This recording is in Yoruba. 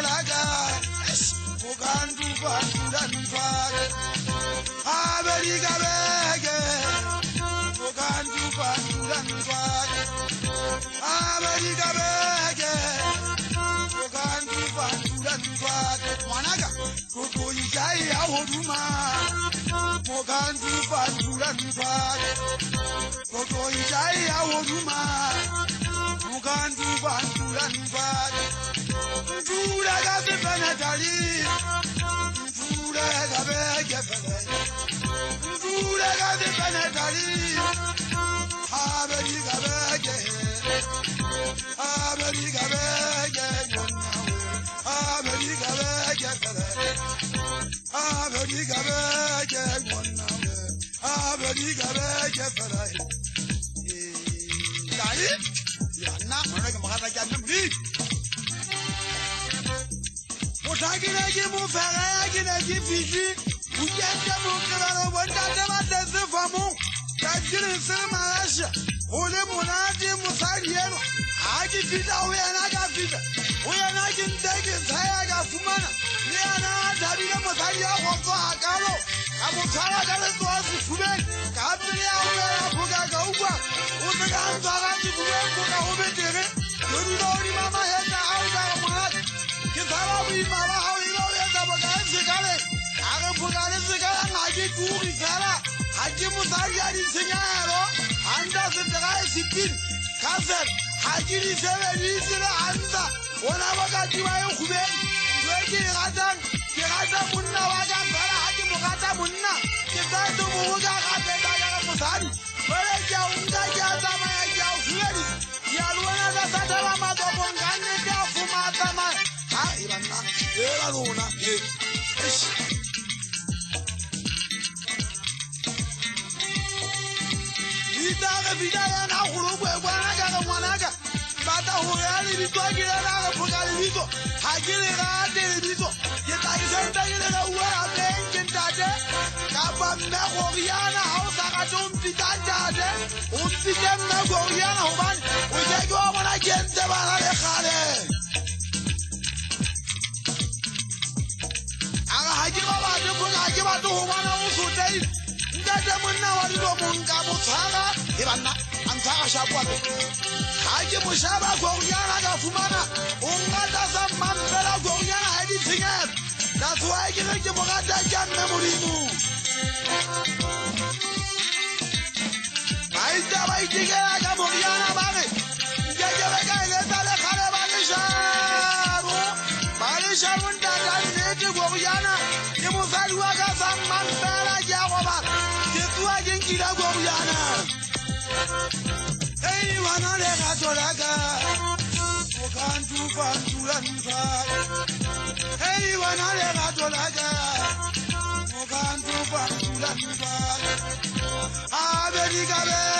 lagadoraga mugandu bandura nfare abeliga bege mugandu bandura nfare abeliga bege mugandu bandura nfare mwanaga kukuyikai ahoruma mugandu bandura nfare kukuyikai ahoruma mugandu bandura nfare Ndura gabe benatali Ndura gabe gefele Ndura gabe benatali Haberi gabe ge Haberi gabe ge Haberi gabe gefele Haberi gabe ge Haberi gabe gefele Dali Yana mana kamara janni Utagiragi muferagiragi fiji Ujende mukirano wendade madeze famu Tajiri sirmarasha Ule munati musarieno Agi fita uyanaga fita Uyanagi ndegi sayaga fumana Niana tabile musaria wako hakalo Kamutara kale tuwasi fumeni Kabili ya uwena puga gaugwa Utega antwagati fumen puga ubetere Yurudori mama henda auda manati Kitara mama hawilo yenda bagain sikale aga bugale sikala ngaji kuri sala haji musari ari sinyaro anda sitara sipin kaser haji ni sebe ni sila anda ona wakati wayo kuben weji gatan munna waga bala haji mugata munna kitatu muga kapenda ya musari wale ja unga ja sama ya ja ufuri ya luana da sadala madobo ngane ja fumata ma Ibanna, era luna, Vidaya na Uruguay, Wanaga, Bata Hoyali, Vitoria, Pogari Vito, Hagila, Vito, yet I sent a way of thinking that Kappa Moriana, House, I don't be that, Umpidem Moriana, we take over against the Valhalla. Haji wana usutai ngada munna walido munga mutsaga ibanna antaka shabwato haji mushaba gonyana gafumana ungada zamambela gonyana hadi tinga that's why gine mugada janna murimu baita baitige ga gonyana bage ngejebe ga letale khale balisha munda dane gonyana Musari waga zaman bela jagoba Ketua jengkira gobiana Hey wana le gatoraga Okantu pantulan fare Hey wana le gatoraga Okantu pantulan fare Abedi gabe